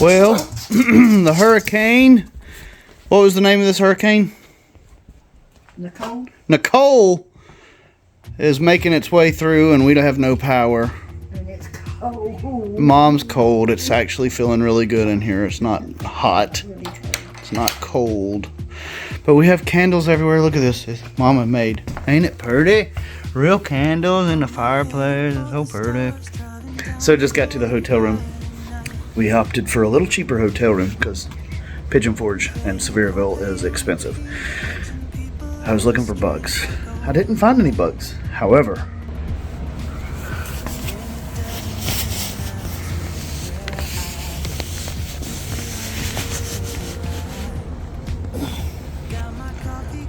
Well, the hurricane. What was the name of this hurricane? Nicole is making its way through, and we don't have no power. And it's cold. Mom's cold. It's actually feeling really good in here. It's not hot. It's not cold. But we have candles everywhere. Look at this. It's Mama made. Ain't it pretty? Real candles in the fireplace. It's so pretty. So just got to the hotel room. We opted for a little cheaper hotel room because Pigeon Forge and Sevierville is expensive. I was looking for bugs. I didn't find any bugs. However,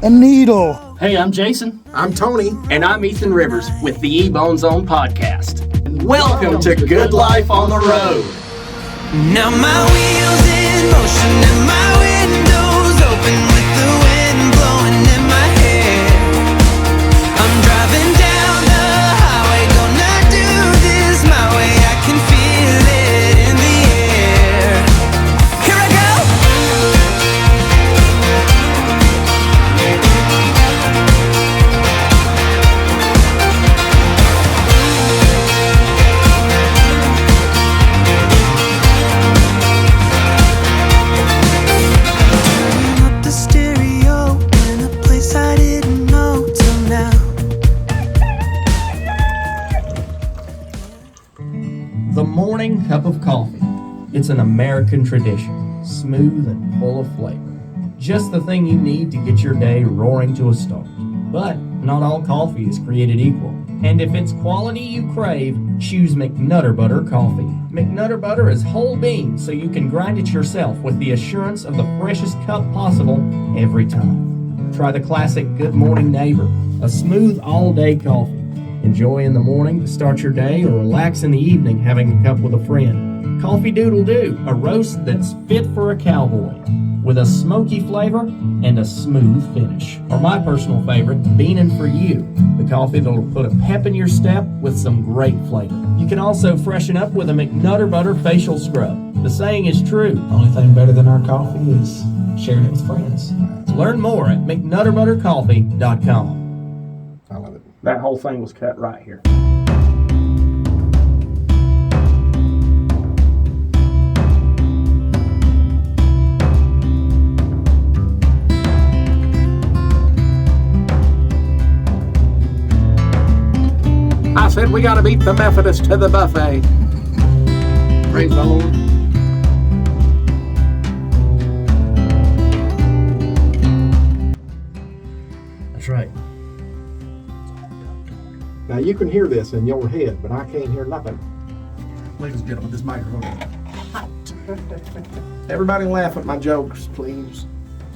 a needle. Hey, I'm Jason. I'm Tony. And I'm Ethan Rivers with the Ebone Zone podcast. Welcome to Good Life on the Road. Now my wheels in motion and my windows open with the wind blowing in my hair. I'm driving down the highway, gonna do this my way. I can feel it in the air. Here I go. The morning cup of coffee. It's an American tradition, smooth and full of flavor. Just the thing you need to get your day roaring to a start. But not all coffee is created equal. And if it's quality you crave, choose McNutter Butter coffee. McNutter Butter is whole bean, so you can grind it yourself with the assurance of the freshest cup possible every time. Try the classic Good Morning Neighbor, a smooth all-day coffee. Enjoy in the morning to start your day, or relax in the evening having a cup with a friend. Coffee Doodle Doo, a roast that's fit for a cowboy, with a smoky flavor and a smooth finish. Or my personal favorite, Beanin' for You, the coffee that'll put a pep in your step with some great flavor. You can also freshen up with a McNutter Butter facial scrub. The saying is true. The only thing better than our coffee is sharing it with friends. Learn more at McNutterButterCoffee.com. I love it. That whole thing was cut right here. I said we gotta beat the Methodist to the buffet. Praise the Lord. That's right. Now you can hear this in your head, but I can't hear nothing. Ladies and gentlemen, this microphone is hot. Everybody laugh at my jokes, please.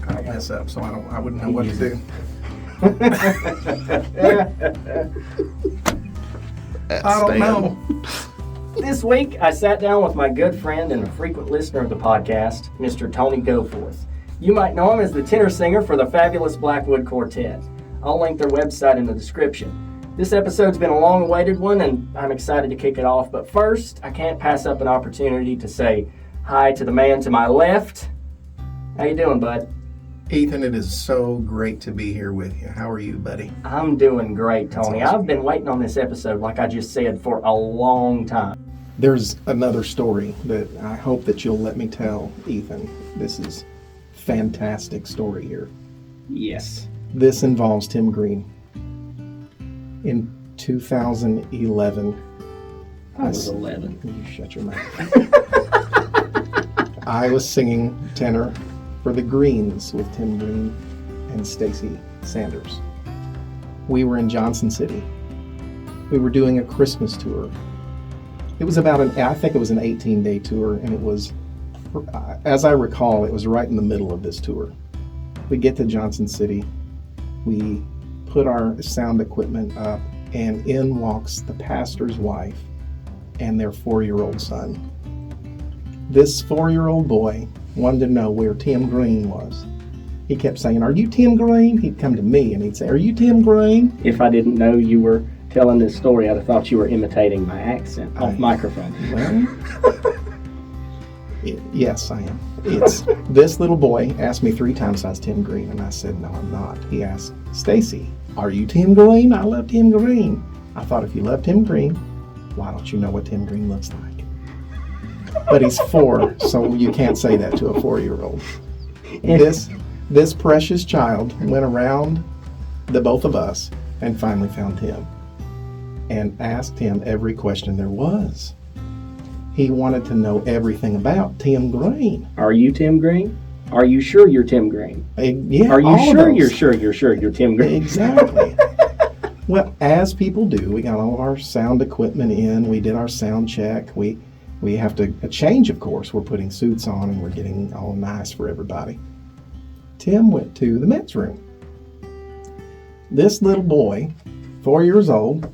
I mess up, so I wouldn't know what to do. I don't know. This week, I sat down with my good friend and a frequent listener of the podcast, Mr. Tony Goforth. You might know him as the tenor singer for the fabulous Blackwood Quartet. I'll link their website in the description. This episode's been a long-awaited one, and I'm excited to kick it off. But first, I can't pass up an opportunity to say hi to the man to my left. How you doing, bud? Ethan, it is so great to be here with you. How are you, buddy? I'm doing great, Tony. That's awesome. I've been waiting on this episode, like I just said, for a long time. There's another story that I hope that you'll let me tell, Ethan. This is a fantastic story here. Yes. This involves Tim Green. In 2011, I was 11. You shut your mouth. I was singing tenor for the Greens with Tim Green and Stacy Sanders. We were in Johnson City. We were doing a Christmas tour. It was about I think it was an 18-day tour, and it was, as I recall, it was right in the middle of this tour. We get to Johnson City. We put our sound equipment up, and in walks the pastor's wife and their 4-year-old son. This 4-year-old boy wanted to know where Tim Green was. He kept saying, "Are you Tim Green?" He'd come to me and he'd say, "Are you Tim Green?" If I didn't know you were telling this story, I'd have thought you were imitating my accent off microphone. Well, Yes, I am. It's this little boy asked me 3 times if I was Tim Green, and I said, no, I'm not. He asked, Stacy, are you Tim Green? I love Tim Green. I thought, if you love Tim Green, why don't you know what Tim Green looks like? But he's 4, so you can't say that to a 4-year-old. This precious child went around the both of us and finally found Tim and asked him every question there was. He wanted to know everything about Tim Green. Are you Tim Green? Are you sure you're Tim Green? Yeah, Are you all of sure those. you're Tim Green? Exactly. Well, as people do, we got all of our sound equipment in. We did our sound check. We have to change, of course. We're putting suits on and we're getting all nice for everybody. Tim went to the men's room. This little boy, 4 years old,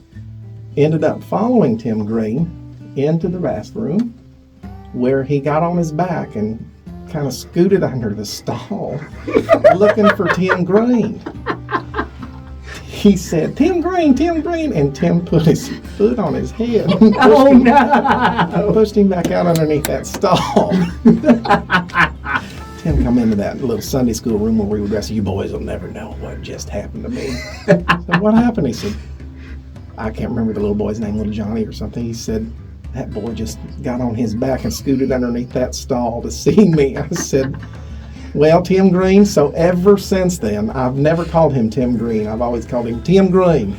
ended up following Tim Green into the bathroom, where he got on his back and kind of scooted under the stall looking for Tim Green. He said, Tim Green, and Tim put his foot on his head and pushed him back out underneath that stall. Tim come into that little Sunday school room where we would dress. You boys will never know what just happened to me. So what happened? He said, I can't remember the little boy's name, little Johnny or something. He said, that boy just got on his back and scooted underneath that stall to see me. I said, well, Tim Green, so ever since then, I've never called him Tim Green. I've always called him Tim Green.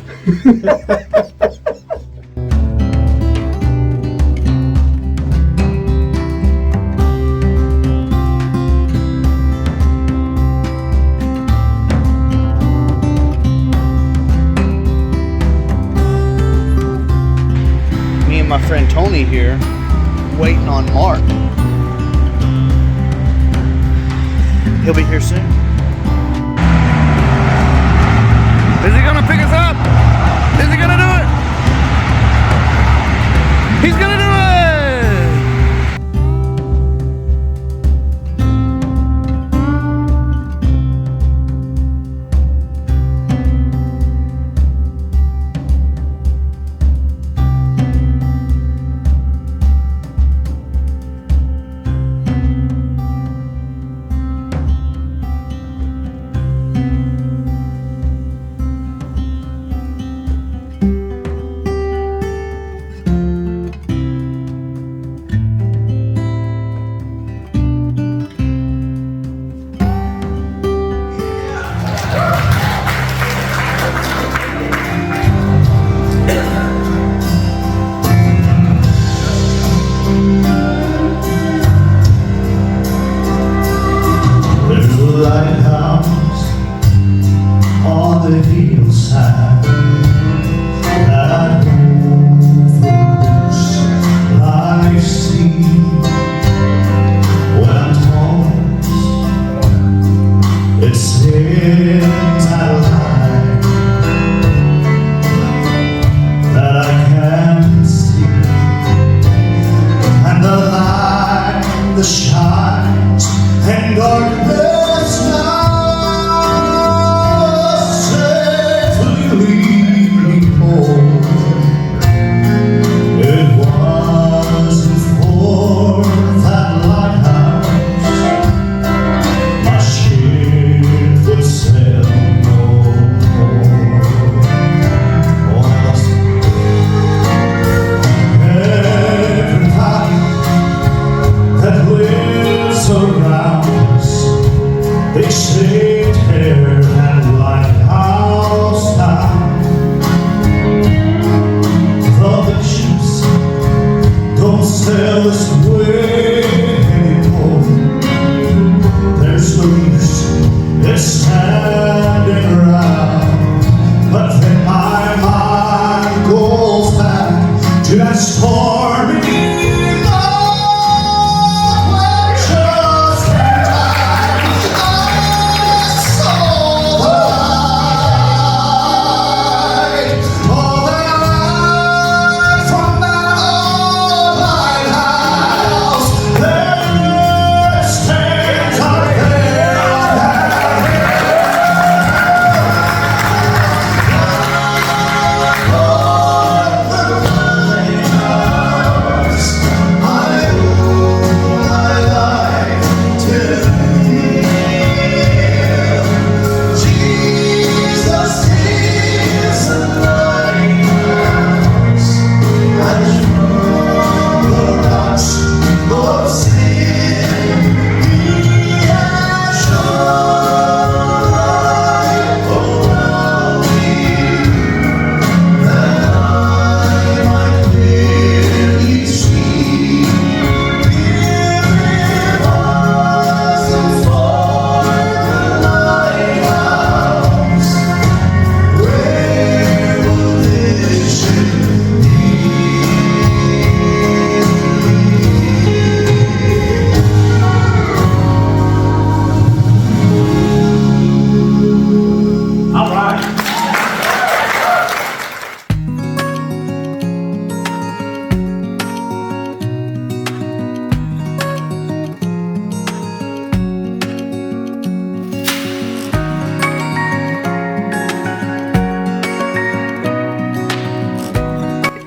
Me and my friend Tony here, waiting on Mark. He'll be here soon. Is he gonna pick us up? Is he gonna do it? He's gonna do it!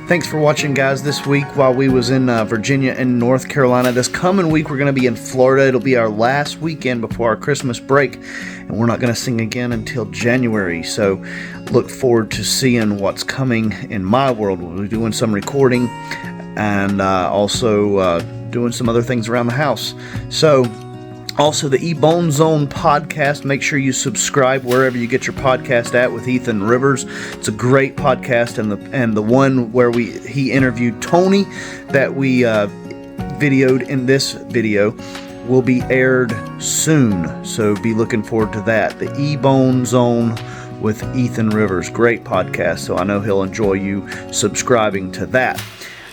Thanks for watching, guys. This week, while we was in Virginia and North Carolina, this coming week we're going to be in Florida. It'll be our last weekend before our Christmas break, and we're not going to sing again until January. So look forward to seeing what's coming in my world. We'll be doing some recording and also doing some other things around the house. So also, the Ebone Zone podcast. Make sure you subscribe wherever you get your podcast at with Ethan Rivers. It's a great podcast, and the one where he interviewed Tony that we videoed in this video will be aired soon. So be looking forward to that. The Ebone Zone with Ethan Rivers. Great podcast. So I know he'll enjoy you subscribing to that.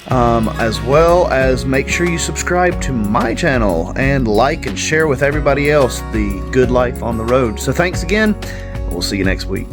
As well as make sure you subscribe to my channel and like and share with everybody else the good life on the road. So thanks again. We'll see you next week.